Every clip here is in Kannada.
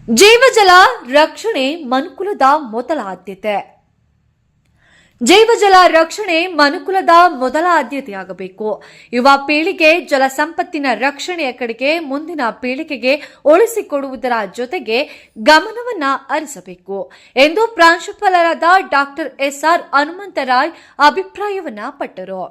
ಜೀವಜಲ ರಕ್ಷಣೆ ಮನುಕುಲದ ಮೊದಲ ಆದ್ಯತೆ. ಜೀವಜಲ ರಕ್ಷಣೆ ಮನುಕುಲದ ಮೊದಲ ಆದ್ಯತೆಯಾಗಬೇಕು. ಯುವ ಪೀಳಿಗೆ ಜಲ ಸಂಪತ್ತಿನ ರಕ್ಷಣೆಯ ಕಡೆಗೆ ಮುಂದಿನ ಪೀಳಿಗೆಗೆ ಉಳಿಸಿಕೊಡುವುದರ ಜೊತೆಗೆ ಗಮನವನ್ನ ಹರಿಸಬೇಕು ಎಂದು ಪ್ರಾಂಶುಪಾಲರಾದ ಡಾಕ್ಟರ್ ಎಸ್ಆರ್ ಹನುಮಂತರಾಯ್ ಅಭಿಪ್ರಾಯವನ್ನ ಪಟ್ಟರು.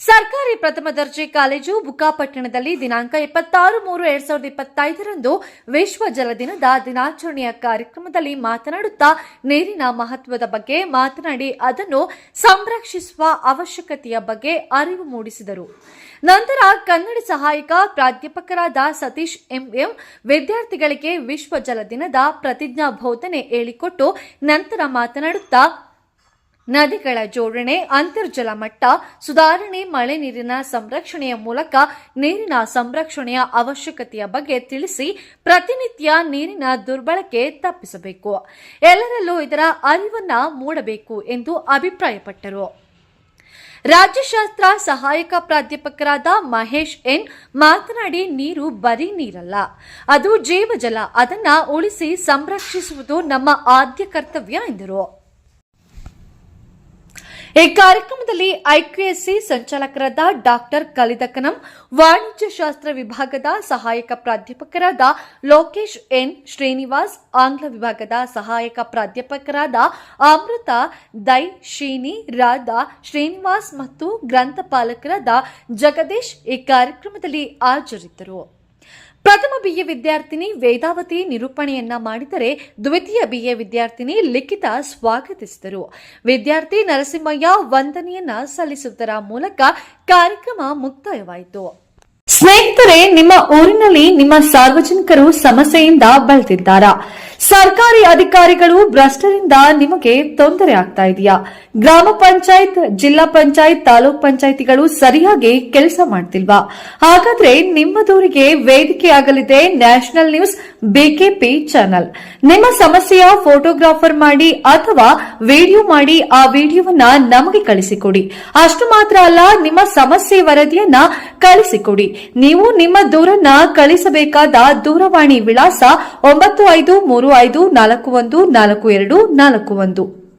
ಸರ್ಕಾರಿ ಪ್ರಥಮ ದರ್ಜೆ ಕಾಲೇಜು ಬುಕ್ಕಾಪಟ್ಟಣದಲ್ಲಿ ದಿನಾಂಕ 26/3/2025 ವಿಶ್ವ ಜಲ ದಿನದ ದಿನಾಚರಣೆಯ ಕಾರ್ಯಕ್ರಮದಲ್ಲಿ ಮಾತನಾಡುತ್ತಾ ನೀರಿನ ಮಹತ್ವದ ಬಗ್ಗೆ ಮಾತನಾಡಿ ಅದನ್ನು ಸಂರಕ್ಷಿಸುವ ಅವಶ್ಯಕತೆಯ ಬಗ್ಗೆ ಅರಿವು ಮೂಡಿಸಿದರು. ನಂತರ ಕನ್ನಡ ಸಹಾಯಕ ಪ್ರಾಧ್ಯಾಪಕರಾದ ಸತೀಶ್ ಎಂಎಂ ವಿದ್ಯಾರ್ಥಿಗಳಿಗೆ ವಿಶ್ವ ಜಲ ದಿನದ ಪ್ರತಿಜ್ಞಾ ಬೋಧನೆ ಹೇಳಿಕೊಟ್ಟು ನಂತರ ಮಾತನಾಡುತ್ತಾ ನದಿಗಳ ಜೋಡಣೆ, ಅಂತರ್ಜಲ ಮಟ್ಟ ಸುಧಾರಣೆ, ಮಳೆ ನೀರಿನ ಸಂರಕ್ಷಣೆಯ ಮೂಲಕ ನೀರಿನ ಸಂರಕ್ಷಣೆಯ ಅವಶ್ಯಕತೆಯ ಬಗ್ಗೆ ತಿಳಿಸಿ ಪ್ರತಿನಿತ್ಯ ನೀರಿನ ದುರ್ಬಳಕೆ ತಪ್ಪಿಸಬೇಕು. ಎಲ್ಲರಲ್ಲೂ ಇದರ ಅರಿವನ್ನ ಮೂಡಬೇಕು ಎಂದು ಅಭಿಪ್ರಾಯಪಟ್ಟರು. ರಾಜ್ಯಶಾಸ್ತ್ರ ಸಹಾಯಕ ಪ್ರಾಧ್ಯಾಪಕರಾದ ಮಹೇಶ್ ಎನ್ ಮಾತನಾಡಿ ನೀರು ಬರೀ ನೀರಲ್ಲ, ಅದು ಜೀವಜಲ. ಅದನ್ನ ಉಳಿಸಿ ಸಂರಕ್ಷಿಸುವುದು ನಮ್ಮ ಆದ್ಯ ಕರ್ತವ್ಯ ಎಂದರು. ಈ ಕಾರ್ಯಕ್ರಮದಲ್ಲಿ ಐಕ್ಯೂಎಸ್ಸಿ ಸಂಚಾಲಕರಾದ ಡಾಕ್ಟರ್ ಕಲಿದಕನಂ, ವಾಣಿಜ್ಯ ಶಾಸ್ತ್ರ ವಿಭಾಗದ ಸಹಾಯಕ ಪ್ರಾಧ್ಯಾಪಕರಾದ ಲೋಕೇಶ್ ಎನ್ ಶ್ರೀನಿವಾಸ್, ಆಂಗ್ಲ ವಿಭಾಗದ ಸಹಾಯಕ ಪ್ರಾಧ್ಯಾಪಕರಾದ ಅಮೃತ ದೈಶಿನಿ, ರಾಧಾ ಶ್ರೀನಿವಾಸ್ ಮತ್ತು ಗ್ರಂಥಪಾಲಕರಾದ ಜಗದೀಶ್ ಈ ಕಾರ್ಯಕ್ರಮದಲ್ಲಿ ಹಾಜರಿದ್ದರು. ಪ್ರಥಮ ಬಿಎ ವಿದ್ಯಾರ್ಥಿನಿ ವೇದಾವತಿ ನಿರೂಪಣೆಯನ್ನ ಮಾಡಿದರೆ ದ್ವಿತೀಯ ಬಿಎ ವಿದ್ಯಾರ್ಥಿನಿ ಲಿಖಿತ ಸ್ವಾಗತಿಸಿದರು. ವಿದ್ಯಾರ್ಥಿ ನರಸಿಂಹಯ್ಯ ವಂದನೆಯನ್ನ ಸಲ್ಲಿಸುವುದರ ಮೂಲಕ ಕಾರ್ಯಕ್ರಮ ಮುಕ್ತಾಯವಾಯಿತು. ಸ್ನೇಹಿತರೆ, ನಿಮ್ಮ ಊರಿನಲ್ಲಿ ನಿಮ್ಮ ಸಾರ್ವಜನಿಕರು ಸಮಸ್ಯೆಯಿಂದ ಬಳಲ್ತಿದ್ದಾರಾ? ಸರ್ಕಾರಿ ಅಧಿಕಾರಿಗಳು ಭ್ರಷ್ಟರಿಂದ ನಿಮಗೆ ತೊಂದರೆ ಆಗ್ತಾ ಇದೆಯಾ? ಗ್ರಾಮ ಪಂಚಾಯತ್, ಜಿಲ್ಲಾ ಪಂಚಾಯತ್, ತಾಲೂಕ್ ಪಂಚಾಯತಿಗಳು ಸರಿಯಾಗಿ ಕೆಲಸ ಮಾಡ್ತಿಲ್ವಾ? ಹಾಗಾದ್ರೆ ನಿಮ್ಮ ದೂರಿಗೆ ವೇದಿಕೆಯಾಗಲಿದೆ ನ್ಯಾಷನಲ್ ನ್ಯೂಸ್ ಬಿಕೆಪಿ ಚಾನೆಲ್. ನಿಮ್ಮ ಸಮಸ್ಯೆಯ ಫೋಟೋಗ್ರಾಫರ್ ಮಾಡಿ ಅಥವಾ ವಿಡಿಯೋ ಮಾಡಿ ಆ ವಿಡಿಯೋವನ್ನ ನಮಗೆ ಕಳಿಸಿಕೊಡಿ. ಅಷ್ಟು ಮಾತ್ರ ಅಲ್ಲ, ನಿಮ್ಮ ಸಮಸ್ಯೆ ವರದಿಯನ್ನ ಕಳಿಸಿಕೊಡಿ. ನೀವು ನಿಮ್ಮ ದೂರನ್ನ ಕಳಿಸಬೇಕಾದ ದೂರವಾಣಿ ವಿಳಾಸ 9535414241.